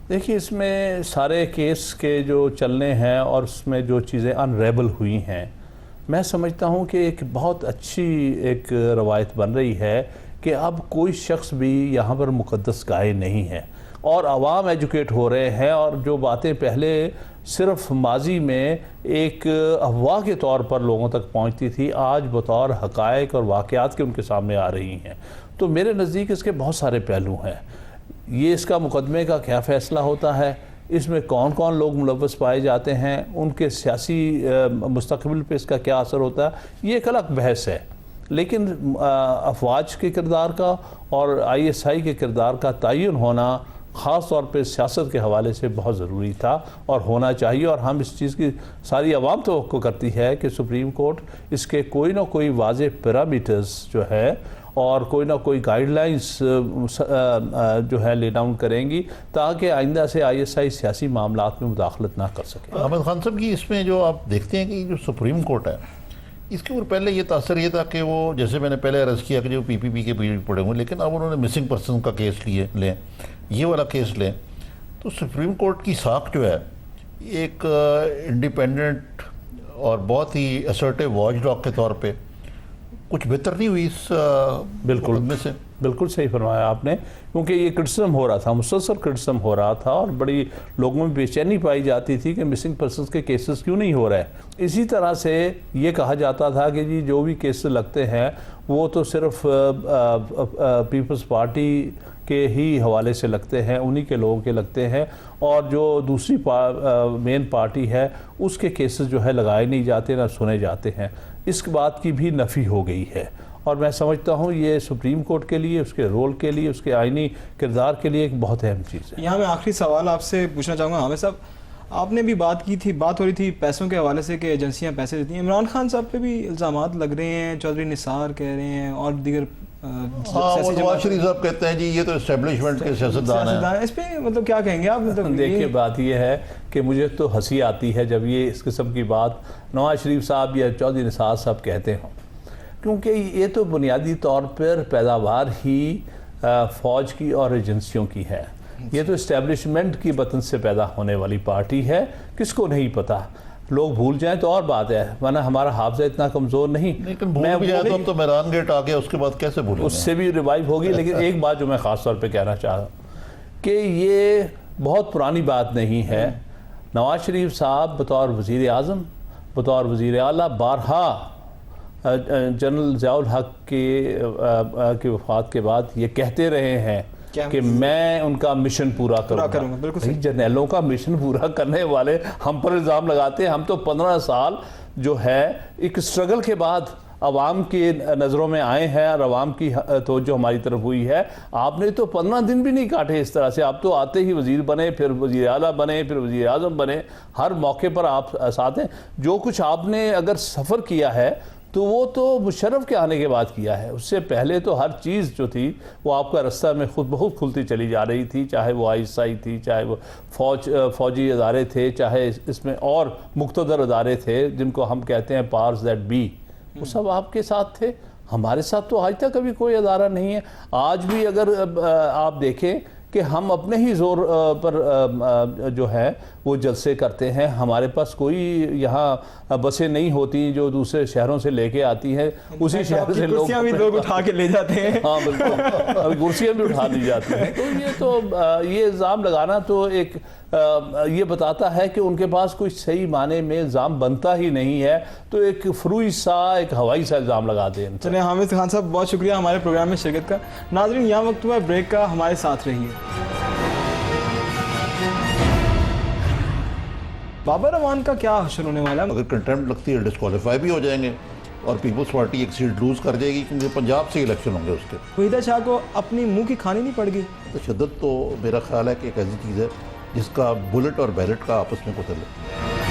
देखिए, इसमें सारे केस के जो चलने हैं और उसमें जो चीज़ें अनरेबल हुई हैं, मैं समझता हूँ कि एक बहुत अच्छी एक रवायत बन रही है कि अब कोई शख्स भी यहाँ पर मुक़द्दस गाय नहीं है और आवाम एजुकेट हो रहे हैं। और जो बातें पहले सिर्फ माजी में एक अफवाह के तौर पर लोगों तक पहुँचती थी, आज बतौर हक़ाइक़ और वाक़यात के उनके सामने आ रही हैं। तो मेरे नज़दीक इसके बहुत सारे पहलू हैं। ये इसका मुकदमे का क्या फ़ैसला होता है, इसमें कौन कौन लोग मुलव्वस पाए जाते हैं, उनके सियासी मुस्तक़बिल पे इसका क्या असर होता है, ये एक अलग बहस है। लेकिन अफवाज के किरदार का और ISI के किरदार का तयन होना ख़ास तौर पे सियासत के हवाले से बहुत ज़रूरी था और होना चाहिए। और हम इस चीज़ की सारी आवाम तवक्को करती है कि सुप्रीम कोर्ट इसके कोई ना कोई वाज़ेह पैरामीटर्स जो है और कोई ना कोई गाइडलाइंस जो है ले डाउन करेंगी ताकि आइंदा से ISI सियासी मामलात में मुदाखलत ना कर सके। अहमद खान साहब की इसमें जो आप देखते हैं कि जो सुप्रीम कोर्ट है, इसके ऊपर पहले ये तासर ये था कि वो, जैसे मैंने पहले अर्ज़ किया कि जो PPP के पीरियड पड़े हुए, लेकिन अब उन्होंने मिसिंग पर्सन का केस लें, ये वाला केस लें, तो सुप्रीम कोर्ट की साख जो है एक इंडिपेंडेंट और बहुत ही असर्टिव वॉच डॉग के तौर पे कुछ बेहतर नहीं हुई इस बिल्कुल में से। बिल्कुल सही फरमाया आपने, क्योंकि ये क्रिटिसिज्म हो रहा था, मुसलसल क्रिटिसिज्म हो रहा था और बड़ी लोगों में बेचैनी पाई जाती थी कि मिसिंग पर्सनस के केसेस क्यों नहीं हो रहे। इसी तरह से ये कहा जाता था कि जी जो भी केसेस लगते हैं वो तो सिर्फ पीपल्स पार्टी के ही हवाले से लगते हैं, उन्हीं के लोगों के लगते हैं, और जो दूसरी मेन पार्टी है उसके केसेस जो है लगाए नहीं जाते ना सुने जाते हैं। इस बात की भी नफ़ी हो गई है और मैं समझता हूँ ये सुप्रीम कोर्ट के लिए, उसके रोल के लिए, उसके आइनी किरदार के लिए एक बहुत अहम चीज़ है। यहाँ मैं आखिरी सवाल आपसे पूछना चाहूँगा। हामिद साहब, आपने भी बात की थी, बात हो रही थी पैसों के हवाले से कि एजेंसियाँ पैसे देती हैं। इमरान खान साहब पे भी इल्ज़ामात लग रहे हैं, चौधरी निसार कह रहे हैं और दीगर नवाज शरीफ साहब कहते हैं जी ये तो एस्टेब्लिशमेंट के सियासतदान हैं। इस पे मतलब क्या कहेंगे आप? मतलब देखिए, बात ये है कि मुझे तो हंसी आती है जब ये इस किस्म की बात नवाज शरीफ साहब या चौधरी निसार साहब कहते हों, क्योंकि ये तो बुनियादी तौर पर पैदावार ही फ़ौज की और एजेंसियों की है। ये तो इस्टेब्लिशमेंट की वतन से पैदा होने वाली पार्टी है, किसको नहीं पता। लोग भूल जाएं तो और बात है, वरना हमारा हाफजा इतना कमज़ोर नहीं। लेकिन भूल भी जाए तो हम तो मैदान गेट आ गया, उसके बाद कैसे भूलेंगे? उससे भी रिवाइव होगी। लेकिन एक बात जो मैं ख़ास तौर पे कहना चाह रहा हूँ कि ये बहुत पुरानी बात नहीं है। नवाज शरीफ साहब बतौर वज़ीर आज़म, बतौर वज़ीर आला बारहा जनरल ज़ियाउल हक़ की वफ़ात के बाद ये कहते रहे हैं कि मैं उनका मिशन पूरा करूँगा। बिल्कुल, जर्नैलों का मिशन पूरा करने वाले हम पर इल्ज़ाम लगाते हैं। हम तो 15 साल जो है एक स्ट्रगल के बाद अवाम की नज़रों में आए हैं और अवाम की तो जो हमारी तरफ हुई है। आपने तो 15 दिन भी नहीं काटे इस तरह से। आप तो आते ही वज़ीर बने, फिर वज़ीर आला बने, फिर वज़ीर आज़म बने, हर मौके पर आप साथ हैं। जो कुछ आपने अगर सफ़र किया है तो वो तो मुशर्रफ के आने के बाद किया है। उससे पहले तो हर चीज़ जो थी वो आपका रास्ता में खुद बहुत खुलती चली जा रही थी, चाहे वो ISI थी, चाहे वो फ़ौजी अदारे थे, चाहे इसमें और मुख्तदर अदारे थे जिनको हम कहते हैं पावर्स दैट बी, वो सब आपके साथ थे। हमारे साथ तो आज तक कभी कोई अदारा नहीं है। आज भी अगर आप देखें कि हम अपने ही ज़ोर पर जो है वो जलसे करते हैं। हमारे पास कोई यहाँ बसें नहीं होती जो दूसरे शहरों से लेके आती हैं, उसी शहर से लोग उठा के ले जाते हैं। हाँ बिल्कुल, अभी कुर्सियाँ भी उठा ली जाती हैं। तो ये इल्ज़ाम लगाना तो एक ये बताता है कि उनके पास कोई सही माने में इल्ज़ाम बनता ही नहीं है, तो एक फ्रूई सा, एक हवाई सा इल्ज़ाम लगाते हैं। चलिए हामिद खान साहब, बहुत शुक्रिया हमारे प्रोग्राम में शिरकत का। नाज़रीन, यहाँ वक्त हुआ ब्रेक का, हमारे साथ रहिए। बाबर अवान का क्या हशर होने वाला है? अगर कंटेम्प्ट लगती है डिस्क्वालीफाई भी हो जाएंगे और पीपल्स पार्टी एक सीट लूज कर जाएगी, क्योंकि पंजाब से इलेक्शन होंगे उसके। वहीदा शाह को अपनी मुंह की खानी नहीं पड़ गई। तशद्दुद तो मेरा ख्याल है कि एक ऐसी चीज़ है जिसका बुलेट और बैलेट का आपस में कुतल है।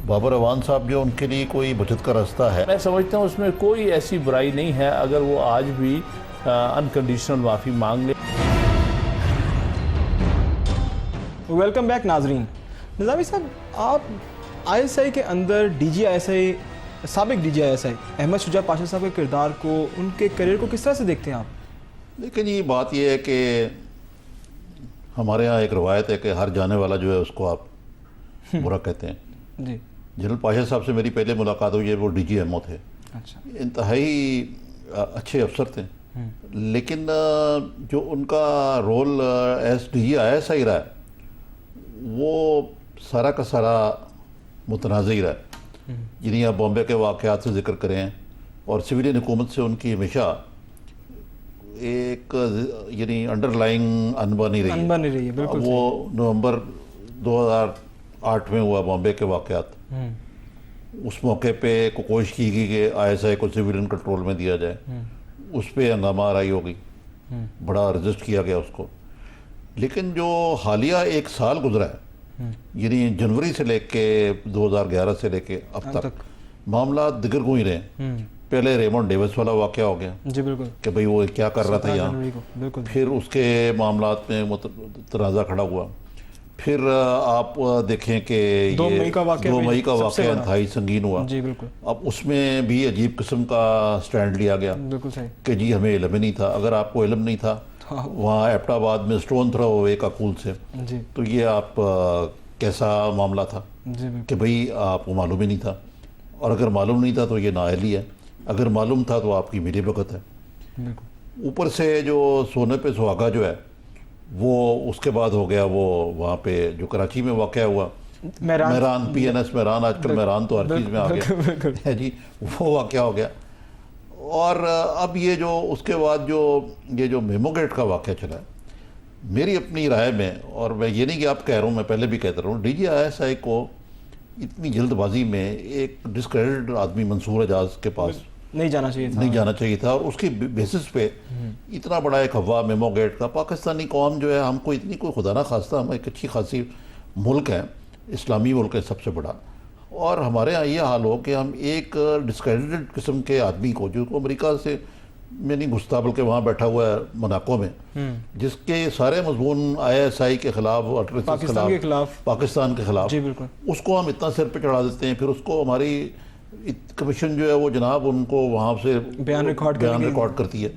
बाबर अवान साहब जो, उनके लिए कोई बचत का रास्ता है? मैं समझता हूँ उसमें कोई ऐसी बुराई नहीं है अगर वो आज भी अनकंडीशनल माफ़ी मांग ले। वेलकम बैक नाजरीन। निज़ामी साहब, आप आईएसआई के अंदर डीजी आईएसआई, साबिक डीजी आईएसआई अहमद शुजा पाशा साहब के किरदार को, उनके करियर को किस तरह से देखते हैं आप? लेकिन ये बात ये है कि हमारे यहाँ एक रवायत है कि हर जाने वाला जो है उसको आप बुरा कहते हैं। जी। जनरल पाशा साहब से मेरी पहले मुलाकात हुई है, वो डीजी एमओ थे, अच्छा। इंतहाई अच्छे अफसर थे, लेकिन जो उनका रोल एस डीजी आईएसआई रहा है वो सारा का सारा मुतनाज़ रहा है। यानी आप बॉम्बे के वाक़यात से जिक्र करें और सिविलियन हुकूमत से उनकी हमेशा एक यानी अंडरलाइंग अनबनी रही है, बिल्कुल। वो नवंबर 2008 में हुआ बॉम्बे के वाक़यात, उस मौके पे कोशिश की गई कि आईएसआई को सिविलियन कंट्रोल में दिया जाए, उस पर हंगामा आराई हो गई, बड़ा रजिस्ट किया गया उसको। लेकिन जो हालिया एक साल गुजरा है, यानी जनवरी से लेके 2011 से लेके अब तक मामला दिगर को ही रहे। पहले रेमंड डेविस वाला वाक़या हो गया जी, बिल्कुल, कि भाई वो क्या कर रहा था यहाँ, फिर उसके मामलात में तनाज़ा खड़ा हुआ। फिर आप देखें कि 2 मई का वाक़या इंतहाई संगीन हुआ जी, बिल्कुल। अब उसमें भी अजीब किस्म का स्टैंड लिया गया, बिल्कुल सही, कि जी हमें इल्म ही नहीं था। अगर आपको इल्म नहीं था वहाँ एबटाबाद में स्टोन थ्रो हुए काकूल से, जी, तो ये आप कैसा मामला था जी, कि भाई आपको मालूम ही नहीं था, और अगर मालूम नहीं था तो ये नाअहली है, अगर मालूम था तो आपकी मिली भगत है। बिल्कुल। ऊपर से जो सोने पे सुहागा जो है वो उसके बाद हो गया, वो वहाँ पे जो कराची में वाक़या हुआ मेहरान पीएनएस मेहरान, आजकल मेहरान तो हर चीज़ में आ गया है जी, वो वाक़या हो गया। और अब ये जो उसके बाद ये जो मेमोगेट का वाक़या चला है, मेरी अपनी राय में, और मैं ये नहीं कि आप कह रहा हूँ, मैं पहले भी कहता रहा हूँ, डीजी आईएसआई को इतनी जल्दबाजी में एक डिस्क्रेडिटेड आदमी मंसूर एजाज के पास नहीं जाना चाहिए था, और उसकी बेसिस पे इतना बड़ा एक हवा मेमोगेट का। पाकिस्तानी कौम जो है, हमको इतनी कोई खुदा ना खास्ता, हम एक अच्छी खासी मुल्क है, इस्लामी मुल्क है सबसे बड़ा, और हमारे यहाँ ये हाल हो कि हम एक डिस्क्रेडिटेड किस्म के आदमी को, जो अमेरिका से मैंने गुस्ताबल के वहाँ बैठा हुआ है मोनाको में, जिसके सारे मजमून आईएसआई के खिलाफ, पाकिस्तान के खिलाफ, उसको हम इतना सिर पे चढ़ा देते हैं। फिर उसको हमारी कमीशन जो है वो जनाब उनको वहाँ से बयान रिकॉर्ड करती है।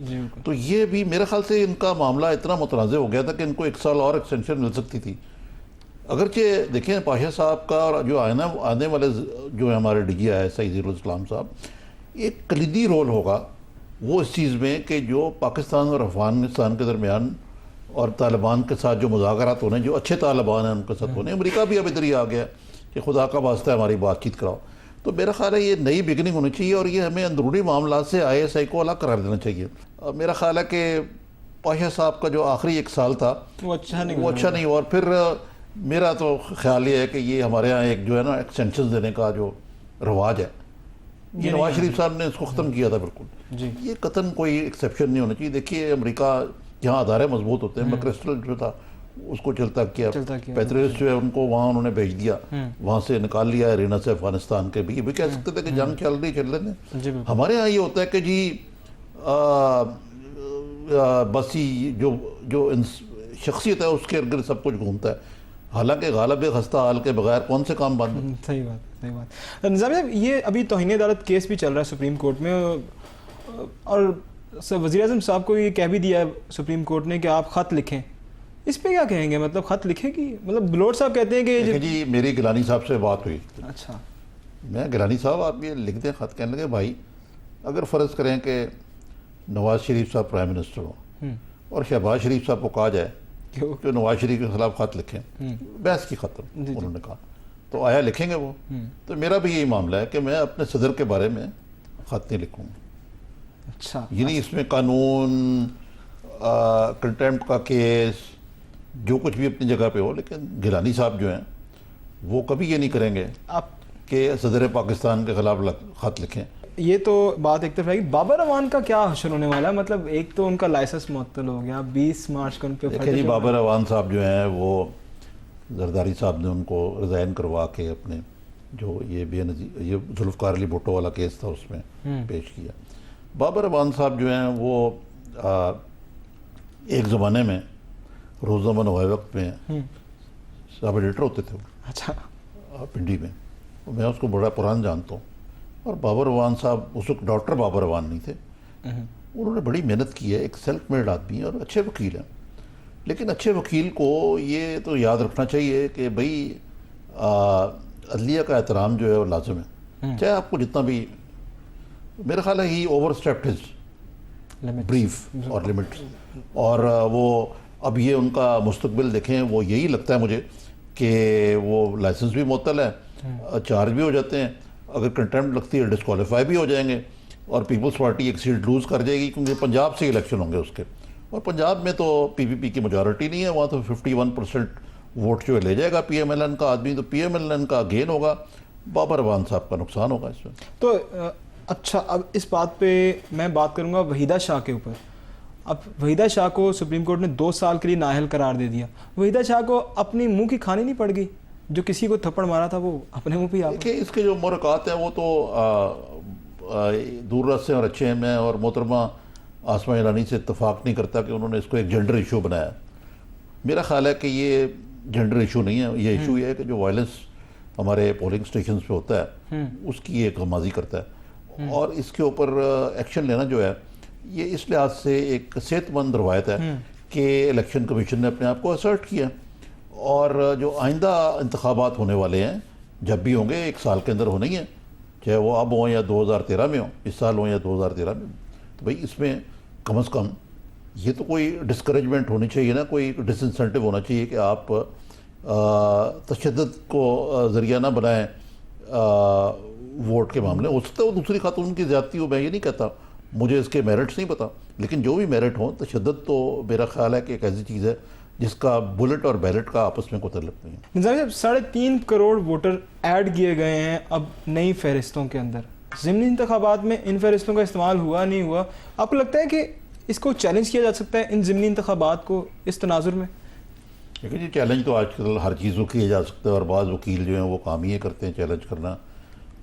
तो ये भी मेरे ख्याल से इनका मामला इतना मुतनाज़ हो गया था कि इनको 1 साल और एक्सटेंशन मिल सकती थी। अगरचे देखें पाशा साहब का और जो आने वाले जो है हमारे डीजी आईएसआई ज़हीरुल इस्लाम साहब, एक कलीदी रोल होगा वो इस चीज़ में कि जो पाकिस्तान और अफगानिस्तान के दरमियान और तालिबान के साथ जो मुज़ाकरात होने, जो अच्छे तालिबान हैं उनके साथ होने, अमेरिका भी अब इधर ही आ गया कि खुदा का वास्ता है हमारी बातचीत कराओ। तो मेरा ख्याल है ये नई बिगनिंग होनी चाहिए, और ये हमें अंदरूनी मामला से आईएसआई को अलग करार देना चाहिए। मेरा ख्याल है कि पाशा साहब का जो आखिरी 1 साल था वो अच्छा नहीं हुआ, और फिर मेरा तो ख्याल ये है कि ये हमारे यहाँ एक जो है ना एक्सटेंशन देने का जो रवाज है, ये नवाज शरीफ साहब ने इसको ख़त्म किया था बिल्कुल जी। ये कतन कोई एक्सेप्शन नहीं होना चाहिए। देखिए अमेरिका जहाँ अदारे मजबूत होते हैं, मैक्रिस्टल जो था उसको चलता किया, पैट्रियट्स जो है उनको वहाँ उन्होंने भेज दिया, वहाँ से निकाल लिया एरिना से अफगानिस्तान के भी कह सकते थे कि जंग चल रही। हमारे यहाँ ये होता है कि जी बस ही जो शख्सियत है उसके अर्द सब कुछ घूमता है, हालांकि गालिब खस्ता हाल के बगैर कौन से काम बंद। सही बात। निज़ामी साहब, ये अभी तौहीन अदालत केस भी चल रहा है सुप्रीम कोर्ट में, और वज़ीर-ए-आज़म साहब को ये कह भी दिया है सुप्रीम कोर्ट ने कि आप ख़त लिखें। इस पे क्या कहेंगे, मतलब ख़त लिखेगी? मतलब बलोच साहब कहते हैं कि जी मेरी गिलानी साहब से बात हुई। अच्छा, मैं गिलानी साहब आप ये लिख दें ख़त, कहने लगे भाई अगर फ़र्ज़ करें कि नवाज़ शरीफ साहब प्राइम मिनिस्टर हों और शहबाज शरीफ साहब को कहा जाए कि नवाज शरीफ के खिलाफ ख़त लिखें, बहस की ख़त्म, उन्होंने कहा तो आया लिखेंगे वो। तो मेरा भी यही मामला है कि मैं अपने सदर के बारे में ख़त नहीं लिखूँगा। अच्छा, यानी इसमें कानून, कंटेम्प्ट का केस, जो कुछ भी अपनी जगह पे हो, लेकिन गिलानी साहब जो हैं वो कभी ये नहीं करेंगे आप कि सदर पाकिस्तान के खिलाफ ख़त लिखें। ये तो बात एक तरफ रहेगी। बाबर अवान का क्या हशर होने वाला है? मतलब एक तो उनका लाइसेंस मुअत्तल हो गया, 20 मार्च को उन पे देखिए जी, बाबर अवान साहब जो हैं वो जरदारी साहब ने उनको रिज़ाइन करवा के अपने जो ये जुल्फ़कार अली भुट्टो वाला केस था उसमें पेश किया। बाबर अवान साहब जो हैं वो एक ज़माने में रोज़नामा नवाए वक्त में साहब एडिटर होते थे वो, अच्छा। पिंडी में। तो मैं उसको बड़ा पुराना जानता हूँ। और बाबर अवान साहब उस वक्त डॉक्टर बाबर अवान नहीं थे, उन्होंने बड़ी मेहनत की है, एक सेल्फ मेड आदमी और अच्छे वकील हैं। लेकिन अच्छे वकील को ये तो याद रखना चाहिए कि भाई अदलिया का एहतराम जो है वो लाजम है, चाहे आपको जितना भी, मेरा ख्याल है ही ओवर स्टेप्ड हिज ब्रीफ और लिमिट्स। और वो अब ये उनका मुस्तकबिल देखें, वो यही लगता है मुझे कि वो लाइसेंस भी मुअत्तल है, चार्ज भी हो जाते हैं, अगर कंटेम्प्ट लगती है डिस्क्वालीफाई भी हो जाएंगे और पीपल्स पार्टी एक सीट लूज़ कर जाएगी, क्योंकि पंजाब से इलेक्शन होंगे उसके। और पंजाब में तो पीपीपी की मेजॉरिटी नहीं है, वहाँ तो 51% वोट जो है ले जाएगा पीएमएलएन का आदमी, तो पीएमएलएन का गेन होगा, बाबर अवान साहब का नुकसान होगा इसमें। तो अच्छा, अब इस बात पे मैं बात करूंगा वहीदा शाह के ऊपर। अब वहीदा शाह को सुप्रीम कोर्ट ने 2 साल के लिए नाअहल करार दे दिया। वहीदा शाह को अपनी मुंह की खानी नहीं पड़ गई? जो किसी को थप्पड़ मारा था वो अपने मुंह पे आ गया। देखिए, इसके जो मुरक़ात हैं वो तो दूर रस से और अच्छे हैं। मैं और मोहतरमा आसमा ईरानी से इत्तफाक नहीं करता कि उन्होंने इसको एक जेंडर इशू बनाया। मेरा ख्याल है कि ये जेंडर इशू नहीं है, ये इशू ये है कि जो वायलेंस हमारे पोलिंग स्टेशन पे होता है उसकी एक गमाजी करता है, और इसके ऊपर एक्शन लेना जो है ये इस लिहाज से एक सेहतमंद रवायत है कि इलेक्शन कमीशन ने अपने आप को असर्ट किया। और जो आइंदा इंतखाबात होने वाले हैं, जब भी होंगे 1 साल के अंदर होने ही हैं, चाहे वो अब हों या 2013 में हो, इस साल हो या 2013 में, तो भाई इसमें कम से कम ये तो कोई डिस्करेजमेंट होनी चाहिए ना, कोई डिसइंसेंटिव होना चाहिए कि आप तशद्दुद को ज़रिया ना बनाएं वोट के मामले। हो सकता है वो दूसरी खातून की ज़्यादती हो, मैं ये नहीं कहता, मुझे इसके मेरिट्स नहीं पता, लेकिन जो भी मेरिट हो, तशद्दुद तो मेरा ख्याल है कि एक ऐसी चीज़ है जिसका बुलेट और बैलेट का आपस में कोई ताल्लुक नहीं है। निज़ामी साहब, 3.5 करोड़ वोटर ऐड किए गए हैं अब नई फहरिस्तों के अंदर। ज़िमनी इंतखाबात में इन फहरिस्तों का इस्तेमाल हुआ नहीं हुआ, आपको लगता है कि इसको चैलेंज किया जा सकता है इन ज़िमनी इंतखाबात को इस तनाजुर में? देखिए जी, चैलेंज तो आजकल हर चीज़ को किया जा सकता है, और बाज़ वकील जो हैं वो काम ही करते हैं चैलेंज करना,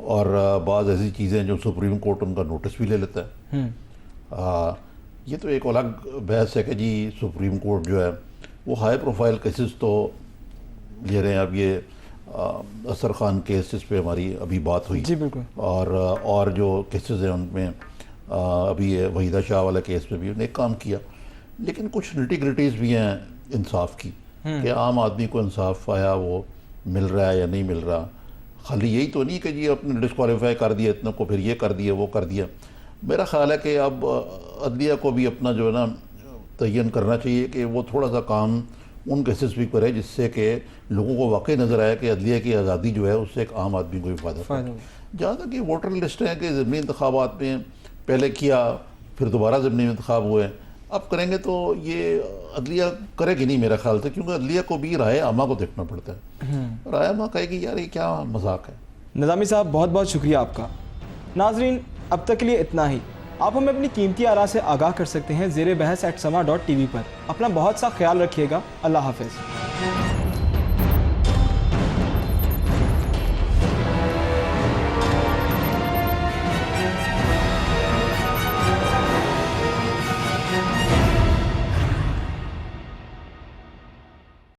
और बाज़ ऐसी चीज़ें जो सुप्रीम कोर्ट उनका नोटिस भी ले लेता है। ये तो एक अलग बहस है कि जी सुप्रीम कोर्ट जो है वो हाई प्रोफाइल केसेस तो ले रहे हैं। अब ये असर खान केस जिस पे हमारी अभी बात हुई जी बिल्कुल, और जो केसेस हैं उनमें अभी वहीदा शाह वाला केस में भी उन्हें काम किया, लेकिन कुछ निटी ग्रिटीज़ भी हैं इंसाफ की कि आम आदमी को इंसाफ आया वो मिल रहा है या नहीं मिल रहा। खाली यही तो नहीं कि जी अपने डिस्क्वालीफाई कर दिया इतने को, फिर ये कर दिया वो कर दिया। मेरा ख्याल है कि अब अदलिया को भी अपना जो है ना तयन करना चाहिए कि वो थोड़ा सा काम उन केसेस भी करे जिससे कि लोगों को वाकई नज़र आए कि अदलिया की आज़ादी जो है उससे एक आम आदमी को भी फ़ायदा है। जहाँ तक कि वोटर लिस्ट है कि ज़िमनी इंतखाबात में पहले किया, फिर दोबारा ज़िमनी इंतखाब हुए, अब करेंगे तो ये अदलिया करेगी नहीं मेरा ख्याल से, क्योंकि अदलिया को भी राय आमा को देखना पड़ता है। राय आमा कहेगी यार ये क्या मजाक है। निज़ामी साहब, बहुत बहुत शुक्रिया आपका। नाजरीन, अब तक के लिए इतना ही। आप हमें अपनी कीमती आरा से आगाह कर सकते हैं ज़ेरे बहस @sama.tv पर। अपना बहुत सा ख्याल रखिएगा। अल्लाह हाफ़िज़।